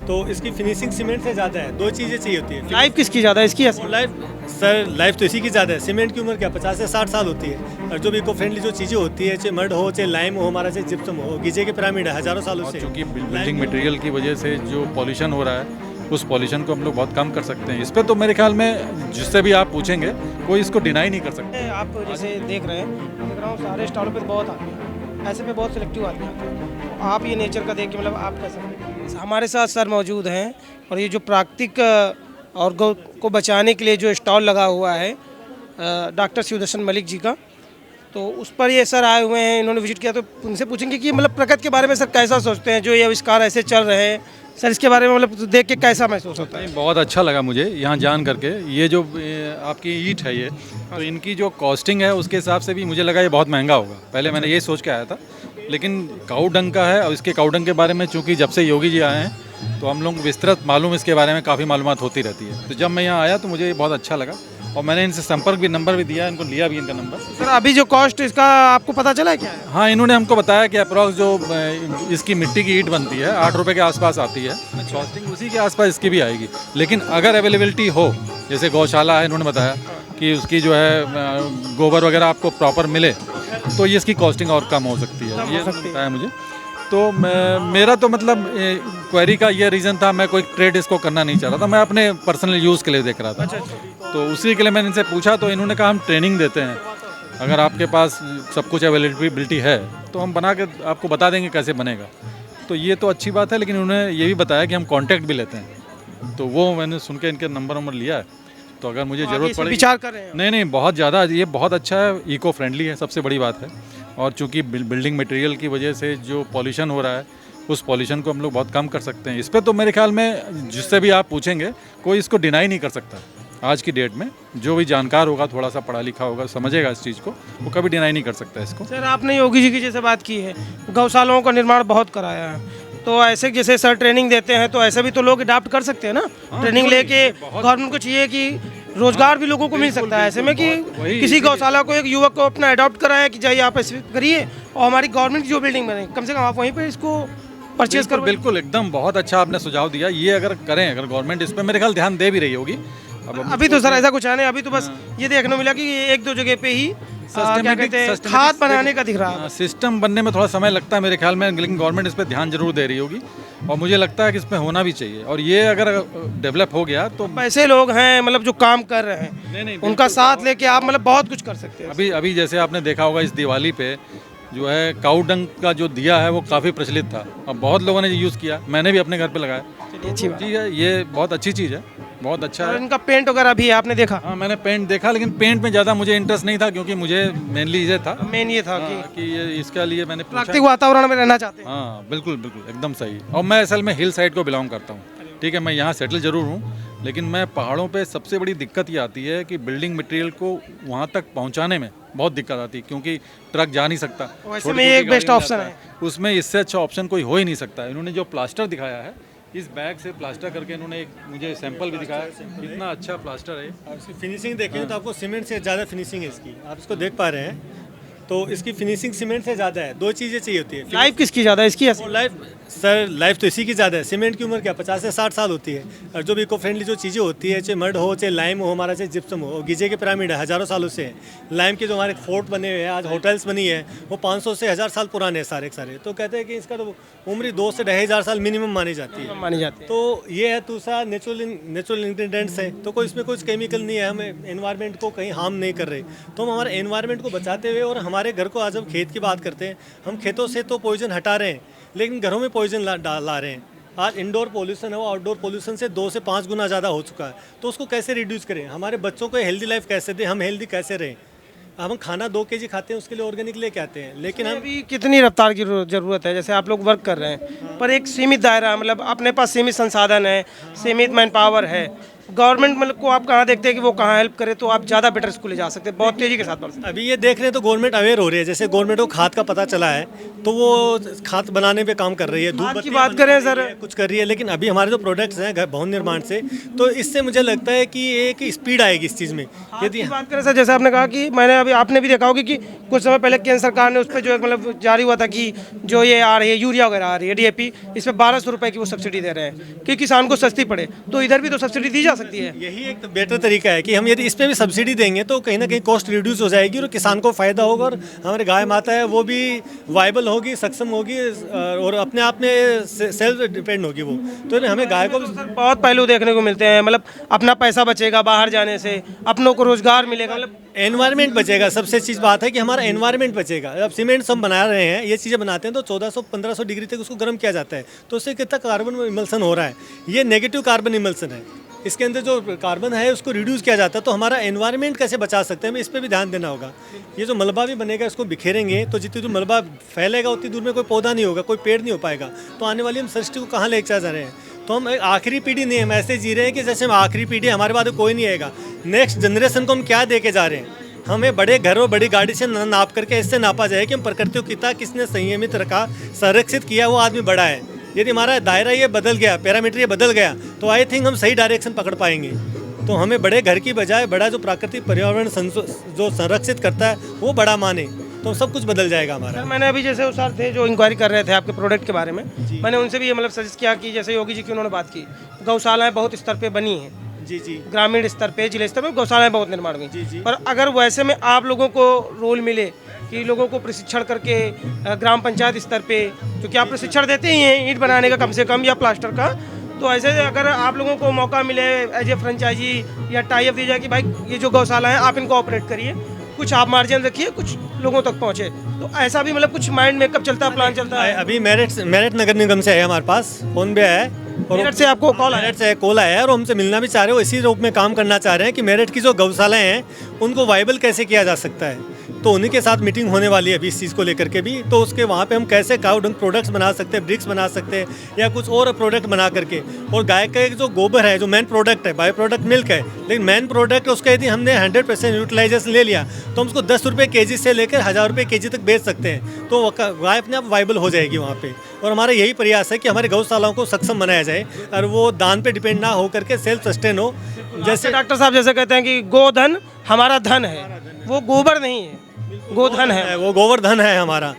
तो इसकी finishing cement से ज़्यादा है। दो चीज़ें चाहिए होती है। लाइफ किसकी ज़्यादा है, इसकी या लाइफ सर, लाइफ तो इसी की ज़्यादा है। सीमेंट की उम्र क्या 50 से 60 साल होती है। और जो भी इको फ्रेंडली जो चीज़ें होती है, चाहे मड हो, चाहे लाइम हो, हमारा चाहे जिप्सम हो, गीजे के पिरामिड है हज़ारों सालों और से। चूँकि बिल्डिंग मटेरियल की वजह से जो पॉल्यूशन हो रहा है उस पॉल्यूशन को हम लोग बहुत कम कर सकते हैं। इस पे तो मेरे ख्याल में जिससे भी आप पूछेंगे कोई इसको डिनाई नहीं कर सकता। आप जैसे देख रहे हैं, देख रहा हूँ सारे स्टॉलों पे तो बहुत आते हैं, ऐसे पे बहुत सिलेक्टिव आते हैं। तो आप ये नेचर का देख के मतलब आप कैसे, हमारे साथ सर मौजूद हैं और ये जो प्राकृतिक और गौ को बचाने के लिए जो स्टॉल लगा हुआ है डॉक्टर शिवदर्शन मलिक जी का, तो उस पर ये सर आए हुए हैं, इन्होंने विजिट किया। तो उनसे पूछेंगे कि मतलब प्रकृति के बारे में सर कैसा सोचते हैं, जो ये आविष्कार ऐसे चल रहे हैं सर, इसके बारे में मतलब देख के कैसा महसूस होता है? बहुत अच्छा लगा मुझे यहाँ जान करके। ये जो आपकी ईंट है ये, तो इनकी जो कॉस्टिंग है उसके हिसाब से भी मुझे लगा ये बहुत महंगा होगा। पहले मैंने ये सोच के आया था, लेकिन काऊ डंग का है और इसके काऊ डंग के बारे में चूँकि जब से योगी जी आए हैं तो हम लोग विस्तृत मालूम इसके बारे में काफ़ी मालूमात होती रहती है। तो जब मैं यहाँ आया तो मुझे ये बहुत अच्छा लगा और मैंने इनसे संपर्क भी, नंबर भी दिया, इनको लिया भी इनका नंबर। सर अभी जो कॉस्ट इसका आपको पता चला है क्या है? हाँ, इन्होंने हमको बताया कि अप्रॉक्स जो इसकी मिट्टी की ईंट बनती है 8 रुपये के आसपास आती है। कॉस्टिंग उसी के आसपास इसकी भी आएगी, लेकिन अगर अवेलेबिलिटी हो, जैसे गौशाला है, इन्होंने बताया कि उसकी जो है गोबर वगैरह आपको प्रॉपर मिले तो ये इसकी कॉस्टिंग और कम हो सकती है, ये बताया मुझे। तो मेरा तो मतलब क्वेरी का ये रीज़न था, मैं कोई ट्रेड इसको करना नहीं चाह रहा था, मैं अपने पर्सनल यूज़ के लिए देख रहा था। तो उसी के लिए मैंने इनसे पूछा तो इन्होंने कहा हम ट्रेनिंग देते हैं, अगर आपके पास सब कुछ अवेलेबिलिटी है तो हम बना के आपको बता देंगे कैसे बनेगा। तो ये तो अच्छी बात है, लेकिन उन्होंने ये भी बताया कि हम कॉन्टैक्ट भी लेते हैं। तो वो मैंने सुन के इनके नंबर लिया है, तो अगर मुझे ज़रूरत पड़ेगी। विचार कर रहे हैं? नहीं, बहुत ज़्यादा, ये बहुत अच्छा है, इको फ्रेंडली है, सबसे बड़ी बात है। और चूँकि बिल्डिंग मटेरियल की वजह से जो पॉल्यूशन हो रहा है उस पॉल्यूशन को हम लोग बहुत कम कर सकते हैं। इस पे तो मेरे ख्याल में जिससे भी आप पूछेंगे कोई इसको डिनाई नहीं कर सकता। आज की डेट में जो भी जानकार होगा, थोड़ा सा पढ़ा लिखा होगा, समझेगा इस चीज़ को, वो कभी डिनाई नहीं कर सकता इसको। सर आपने योगी जी की जैसे बात की है, गौशालाओं का निर्माण बहुत कराया है, तो ऐसे जैसे सर ट्रेनिंग देते हैं तो ऐसे भी तो लोग अडॉप्ट कर सकते हैं ना। ट्रेनिंग लेके गवर्नमेंट को चाहिए कि रोजगार भी लोगों को मिल सकता है ऐसे में कि किसी गौशाला को, एक युवक को अपना अडॉप्ट कराया कि जाइए आप ऐसे करिए और हमारी गवर्नमेंट की जो बिल्डिंग बने कम से कम आप वहीं पे इसको परचेज करो। बिल्कुल, एकदम बहुत अच्छा आपने सुझाव दिया। ये अगर करें, अगर गवर्नमेंट इस पर मेरे ख्याल ध्यान दे भी रही होगी। अभी तो सर ऐसा कुछ है नहीं, अभी तो बस ये देखने मिला कि एक दो जगह पे ही क्या कहते हैं खाद बनाने का दिख रहा है। सिस्टम बनने में थोड़ा समय लगता है मेरे ख्याल में, लेकिन गवर्नमेंट इस पर ध्यान जरूर दे रही होगी और मुझे लगता है कि इसमें होना भी चाहिए। और ये अगर डेवलप हो गया तो ऐसे लोग हैं मतलब जो काम कर रहे हैं, नहीं, उनका साथ लेके आप मतलब बहुत कुछ कर सकते हैं। अभी जैसे आपने देखा होगा इस दिवाली पे जो है काऊ डंग का जो दिया है वो काफ़ी प्रचलित था और बहुत लोगों ने यूज़ किया, मैंने भी अपने घर पे लगाया। अच्छी बात जी है, ये बहुत अच्छी चीज़ है, बहुत अच्छा और है। इनका पेंट वगैरह भी आपने देखा? हाँ, मैंने पेंट देखा, लेकिन पेंट में ज़्यादा मुझे इंटरेस्ट नहीं था क्योंकि मुझे मेनली ये था, मेन ये था कि ये इसके लिए मैंने पूछा। प्राकृतिक वातावरण में रहना चाहते हैं। हाँ, बिल्कुल एकदम सही। और मैं असल में हिल साइड को बिलोंग करता हूँ, ठीक है, मैं यहाँ सेटल जरूर हूँ, लेकिन मैं पहाड़ों पे सबसे बड़ी दिक्कत ये आती है कि बिल्डिंग मटेरियल को वहाँ तक पहुँचाने में बहुत दिक्कत आती है, क्योंकि ट्रक जा नहीं सकता। वैसे में ये एक बेस्ट ऑप्शन है, उसमें इससे अच्छा ऑप्शन कोई हो ही नहीं सकता। इन्होंने जो प्लास्टर दिखाया है, इस बैग से प्लास्टर करके इन्होंने एक मुझे सैंपल भी दिखाया, इतना अच्छा प्लास्टर है। आप इसकी फिनिशिंग देखें तो आपको सीमेंट से ज़्यादा फिनिशिंग है इसकी, आप इसको देख पा रहे हैं। तो इसकी फिनिशिंग सीमेंट से ज़्यादा है। दो चीज़ें चाहिए होती है। लाइफ किसकी ज़्यादा है, इसकी या लाइफ सर, लाइफ तो इसी की ज़्यादा है। सीमेंट की उम्र क्या 50 से 60 साल होती है। और जो भी इको फ्रेंडली जो चीज़ें होती है, चाहे मड हो, चाहे लाइम हो, हमारा चाहे जिप्सम हो, गीजे के पिरामिड है हज़ारों सालों से है। लाइम के जो हमारे फोर्ट बने हुए हैं, आज होटल्स बनी है, वो 500 से 1000 साल पुराने हैं सारे के सारे। तो कहते हैं कि इसका तो उम्र 2 से 2500 साल मिनिमम मानी जाती है। तो ये है दूसरा नेचुरल इंग्रेडिएंट्स है, तो कोई इसमें कुछ केमिकल नहीं है, हम एनवायरनमेंट को कहीं हार्म नहीं कर रहे। तो हम हमारे एनवायरनमेंट को बचाते हुए, और हमारे घर को आज हम खेत की बात करते हैं, हम खेतों से तो पॉइजन हटा रहे हैं, लेकिन घरों में पॉइजन ला रहे हैं। आज इंडोर पोल्यूशन है वो आउटडोर पोल्यूशन से 2 से 5 गुना ज़्यादा हो चुका है। तो उसको कैसे रिड्यूस करें, हमारे बच्चों को हेल्दी लाइफ कैसे दें, हम हेल्दी कैसे रहें। हम खाना 2 केजी खाते हैं, उसके लिए ऑर्गेनिक लेके आते हैं, लेकिन हम अभी कितनी रफ्तार की ज़रूरत है? जैसे आप लोग वर्क कर रहे हैं पर एक सीमित दायरा, मतलब अपने पास सीमित संसाधन है, सीमित मैन पावर है, गवर्नमेंट मतलब को आप कहाँ देखते हैं कि वो कहाँ हेल्प करे, तो आप ज़्यादा बेटर स्कूल ले जा सकते हैं, बहुत तेज़ी के साथ बढ़ सकते अभी ये देख रहे हैं तो गवर्नमेंट अवेयर हो रही है। जैसे गवर्नमेंट को खाद का पता चला है तो वो खाद बनाने पे काम कर रही है। खाद धूप की बत्ती बात बना करें रही सर। है, कुछ कर रही है। लेकिन अभी हमारे जो प्रोडक्ट्स हैं भवन निर्माण से, तो इससे मुझे लगता है कि एक स्पीड आएगी इस चीज़ में। हैं। यदि बात करें सर, जैसे आपने कहा कि मैंने अभी आपने भी देखा होगा कि कुछ समय पहले केंद्र सरकार ने उस पर जो मतलब जारी हुआ था कि जो ये आ रही है यूरिया वगैरह आ रही है DAP, इस पर 1200 रुपये की वो सब्सिडी दे रहे हैं कि किसान को सस्ती पड़े, तो इधर भी तो सब्सिडी दी जा सकती है। यही एक बेटर तरीका है कि हम यदि इस पे भी सब्सिडी देंगे तो कहीं ना कहीं कॉस्ट रिड्यूस हो जाएगी और किसान को फ़ायदा होगा, और हमारी गाय माता है वो भी वाइबल होगी, सक्षम होगी और अपने आप में सेल्फ डिपेंड होगी वो। तो हमें गाय को सर बहुत पहलू देखने को मिलते हैं, मतलब अपना पैसा बचेगा बाहर जाने से, अपनों को रोजगार मिलेगा, मतलब एनवायरनमेंट बचेगा। सबसे चीज़ बात है कि हमारा एनवायरनमेंट बचेगा। अब सीमेंट सब बना रहे हैं, ये चीज़ें बनाते हैं तो 1400-1500 डिग्री तक उसको गर्म किया जाता है, तो उससे कितना कार्बन इमल्सन हो रहा है। ये नेगेटिव कार्बन इमल्सन है। इसके अंदर जो कार्बन है उसको रिड्यूस किया जाता है। तो हमारा एनवायरनमेंट कैसे बचा सकते हैं, हमें इस पर भी ध्यान देना होगा। ये जो मलबा भी बनेगा इसको बिखेरेंगे तो जितनी दूर मलबा फैलेगा उतनी दूर में कोई पौधा नहीं होगा, कोई पेड़ नहीं हो पाएगा। तो आने वाली हम सृष्टि को कहाँ लेकर जा रहे हैं। तो हम एक आखिरी पीढ़ी नहीं, हम ऐसे जी रहे हैं कि जैसे हम आखिरी पीढ़ी, हमारे बाद कोई नहीं आएगा। नेक्स्ट जनरेशन को हम क्या दे के जा रहे हैं। हमें बड़े घर और बड़ी गाड़ी से नाप करके इससे नापा जाए कि हम प्रकृति को कितना किसने संयमित रखा, संरक्षित किया, वो आदमी बड़ा है। यदि हमारा दायरा ये बदल गया, पैरामीटर ये बदल गया, तो आई थिंक हम सही डायरेक्शन पकड़ पाएंगे। तो हमें बड़े घर की बजाय बड़ा जो प्राकृतिक पर्यावरण जो संरक्षित करता है वो बड़ा माने, तो सब कुछ बदल जाएगा हमारा। सर मैंने अभी जैसे उस सर थे जो इंक्वायरी कर रहे थे आपके प्रोडक्ट के बारे में, मैंने उनसे भी ये मतलब सजेस्ट किया कि जैसे योगी जी की उन्होंने बात की, गौशालाएं बहुत स्तर पे बनी हैं, जी जी, ग्रामीण स्तर पे, जिले स्तर पे गौशालाएं बहुत निर्माण हुई। जी, जी। पर अगर वैसे में आप लोगों को रोल मिले कि लोगों को प्रशिक्षण करके ग्राम पंचायत स्तर पे, क्योंकि आप प्रशिक्षण देते ही हैं ईंट बनाने का कम से कम या प्लास्टर का, तो ऐसे अगर आप लोगों को मौका मिले एज ए फ्रेंचाइजी या टाई अप दी जाए कि भाई ये जो गौशाला है आप इनको ऑपरेट करिए, कुछ आप मार्जिन रखिए, कुछ लोगों तक पहुँचे, तो ऐसा भी मतलब कुछ माइंड मेकअप चलता है, प्लान चलता है। अभी मेरठ नगर निगम से है हमारे पास, फोन पे है और मेरठ से आपको कॉल आया? मेरठ से कॉल आया है और हमसे मिलना भी चाह रहे हो। इसी रूप में काम करना चाह रहे हैं कि मेरठ की जो गौशालाएं हैं उनको वाइबल कैसे किया जा सकता है। तो उन्हीं के साथ मीटिंग होने वाली है अभी इस चीज़ को लेकर के भी। तो उसके वहाँ पे हम कैसे काउ डंग प्रोडक्ट्स बना सकते हैं, ब्रिक्स बना सकते हैं या कुछ और प्रोडक्ट बना करके। और गाय का एक जो गोबर है, जो मेन प्रोडक्ट है, बायो प्रोडक्ट मिल्क है, लेकिन मेन प्रोडक्ट उसका यदि हमने 100% यूटिलाइजेशन ले लिया तो हम उसको 10 रुपये केजी से लेकर 1000 रुपये केजी तक बेच सकते हैं। तो गाय अपने आप वाइबल हो जाएगी वहाँ पे। और हमारा यही प्रयास है कि हमारे गौशालाओं को सक्षम बनाया जाए और वो दान पे डिपेंड ना हो करके सेल्फ सस्टेन हो। जैसे डॉक्टर साहब जैसे कहते हैं कि गोधन हमारा धन है, वो गोबर नहीं है, गोधन है, वो गोवर्धन है हमारा।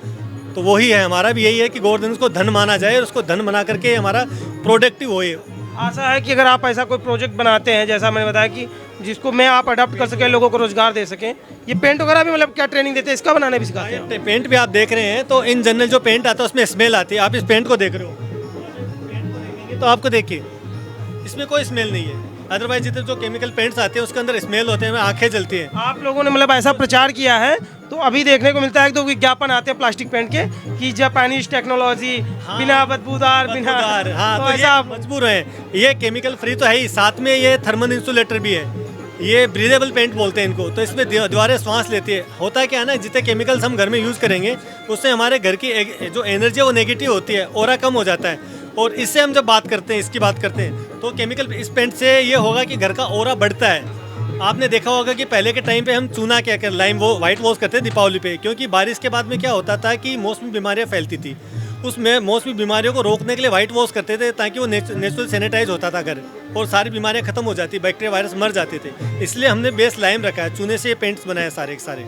तो वही है, हमारा भी यही है कि गोवर्धन उसको धन माना जाए और उसको धन बना करके हमारा प्रोडक्टिव होए। आशा है कि अगर आप ऐसा कोई प्रोजेक्ट बनाते हैं, जैसा मैंने बताया कि जिसको मैं आप अडॉप्ट कर सकें, लोगों को रोजगार दे सकें। ये पेंट वगैरह भी मतलब क्या ट्रेनिंग देते हैं, इसका बनाने भी सिखाते हैं? पेंट भी आप देख रहे हैं तो इन जनरल जो पेंट आता है उसमें स्मेल आती है। आप इस पेंट को देख रहे हो, पेंट को देखेंगे तो आपको देखिए इसमें कोई स्मेल नहीं है। अदरवाइज जितने जो केमिकल पेंट्स आते हैं उसके अंदर स्मेल होते हैं, आंखें जलती हैं। आप लोगों ने मतलब ऐसा प्रचार किया है तो अभी देखने को मिलता है कि तो विज्ञापन आते हैं प्लास्टिक पेंट के कि जापानीज टेक्नोलॉजी, बिना बदबूदार, बिना हाँ, तो ऐसा मजबूर है। ये केमिकल फ्री तो है ही, साथ में ये थर्मल इंसुलेटर भी है। ये ब्रीदेबल पेंट बोलते हैं इनको। तो इसमें दीवारें श्वास लेती है। होता है क्या है ना, जितने केमिकल्स हम घर में यूज़ करेंगे उससे हमारे घर की जो एनर्जी है वो नेगेटिव होती है, ऑरा कम हो जाता है। और इससे हम जब बात करते हैं, इसकी बात करते हैं, तो केमिकल इस पेंट से ये होगा कि घर का ऑरा बढ़ता है। आपने देखा होगा कि पहले के टाइम पे हम चूना क्या कर लाइम वो वाइट वॉश करते थे दीपावली पे, क्योंकि बारिश के बाद में क्या होता था कि मौसमी बीमारियां फैलती थी। उसमें मौसमी बीमारियों को रोकने के लिए वाइट वॉश करते थे ताकि वो नेचुरल सैनिटाइज होता था घर, और सारी बीमारियां खत्म हो जाती, बैक्टीरिया वायरस मर जाते थे। इसलिए हमने बेस लाइम रखा है, चूने से ये पेंट्स बनाए सारे के सारे।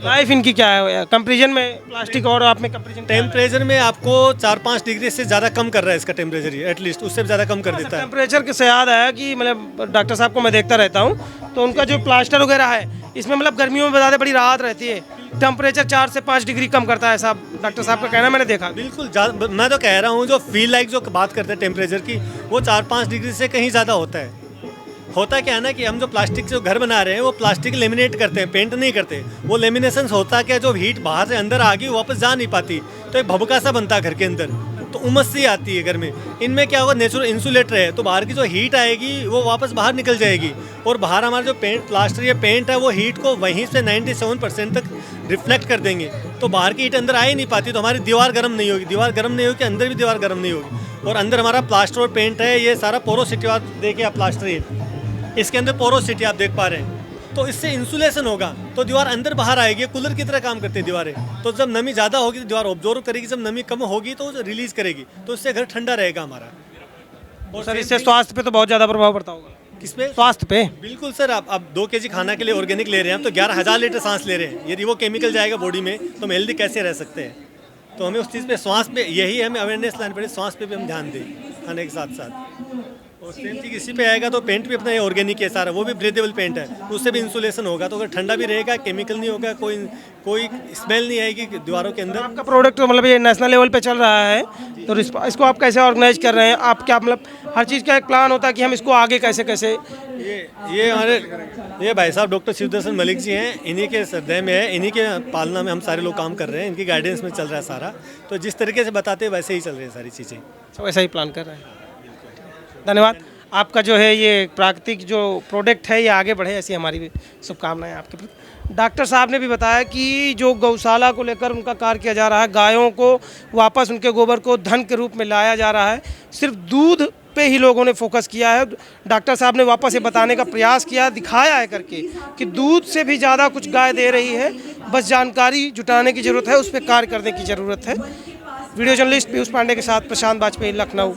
लाइफ इनकी क्या है कंपेरिजन में प्लास्टिक और आप में कंपेरिजन? टेम्परेचर में आपको 4-5 डिग्री से ज़्यादा कम कर रहा है इसका टेम्परेचर, एटलीस्ट उससे ज़्यादा कम कर देता है। टेम्परेचर से याद आया कि मतलब डॉक्टर साहब को मैं देखता रहता हूँ, तो उनका जो प्लास्टर वगैरह है इसमें मतलब गर्मियों में ज़्यादा बड़ी राहत रहती है। टेम्परेचर 4 से 5 डिग्री कम करता है साहब, डॉक्टर साहब का कहना मैंने देखा। बिल्कुल, मैं तो कह रहा हूँ जो फील लाइक जो बात करते हैं टेम्परेचर की, वो 4-5 डिग्री से कहीं ज़्यादा होता है। होता क्या है ना कि हम जो प्लास्टिक से घर बना रहे हैं वो प्लास्टिक लेमिनेट करते हैं, पेंट नहीं करते। वो लेमिनेशन होता क्या, जो हीट बाहर से अंदर आ गई वापस जा नहीं पाती, तो एक भभका सा बनता है घर के अंदर, तो उमस सी आती है घर में। इनमें क्या होगा, नेचुरल इंसुलेटर है, तो बाहर की जो हीट आएगी वो वापस बाहर निकल जाएगी। और बाहर हमारा जो प्लास्टर या पेंट है वो हीट को वहीं से 97% तक रिफ्लेक्ट कर देंगे, तो बाहर की हीट अंदर आ ही नहीं पाती, तो हमारी दीवार गर्म नहीं होगी। दीवार गर्म नहीं होगी, अंदर भी दीवार गर्म नहीं होगी। और अंदर हमारा प्लास्टर और पेंट है, ये सारा पोरोसिटी देखिए आप, प्लास्टर इसके अंदर पोरोसिटी आप देख पा रहे हैं, तो इससे इंसुलेशन होगा तो दीवार अंदर बाहर आएगी, कूलर की तरह काम करती है दीवारें। तो जब नमी ज़्यादा होगी तो दीवार ऑब्जॉर्व करेगी, जब नमी कम होगी तो रिलीज करेगी, तो इससे घर ठंडा रहेगा हमारा। और सर इससे स्वास्थ्य पे तो बहुत ज़्यादा प्रभाव पड़ता होगा। किस पे? स्वास्थ्य पे। बिल्कुल सर, आप 2 kg खाना के लिए ऑर्गेनिक ले रहे हैं हम, तो 11,000 लीटर सांस ले रहे हैं। यदि वो केमिकल जाएगा बॉडी में तो हम हेल्दी कैसे रह सकते हैं? तो हमें उस चीज़ पे, श्वास पे, यही हमें अवेयरनेस लानी पड़ेगी, श्वास पे भी हम ध्यान दें खाने के साथ साथ। और सेम चीज़ इसी पे आएगा तो पेंट भी अपना ये ऑर्गेनिक है सारा, वो भी ब्रीदेबल पेंट है, उससे भी इंसुलेशन होगा, तो अगर ठंडा भी रहेगा, केमिकल नहीं होगा, कोई स्मेल नहीं आएगी दीवारों के अंदर। आपका प्रोडक्ट मतलब ये नेशनल लेवल पे चल रहा है, तो इसको आप कैसे ऑर्गेनाइज कर रहे हैं? आप क्या मतलब हर चीज़ का एक प्लान होता है कि हम इसको आगे कैसे कैसे? ये हमारे ये भाई साहब डॉक्टर शिवदर्शन मलिक जी हैं, इन्हीं के श्रद्धेय में है, इन्हीं के पालना में हम सारे लोग काम कर रहे हैं, इनकी गाइडेंस में चल रहा है सारा। तो जिस तरीके से बताते हैं वैसे ही चल रही है सारी चीज़ें। तो वैसा ही प्लान कर रहे हैं। धन्यवाद। आपका जो है ये प्राकृतिक जो प्रोडक्ट है ये आगे बढ़े, ऐसी हमारी भी शुभकामनाएं आपके प्रति। डॉक्टर साहब ने भी बताया कि जो गौशाला को लेकर उनका कार्य किया जा रहा है, गायों को वापस उनके गोबर को धन के रूप में लाया जा रहा है, सिर्फ दूध पे ही लोगों ने फोकस किया है। डॉक्टर साहब ने वापस ये बताने का प्रयास किया, दिखाया है करके कि दूध से भी ज़्यादा कुछ गाय दे रही है, बस जानकारी जुटाने की ज़रूरत है, उस पर कार्य करने की ज़रूरत है। वीडियो जर्नलिस्ट पीयूष पांडे के साथ प्रशांत वाजपेयी, लखनऊ।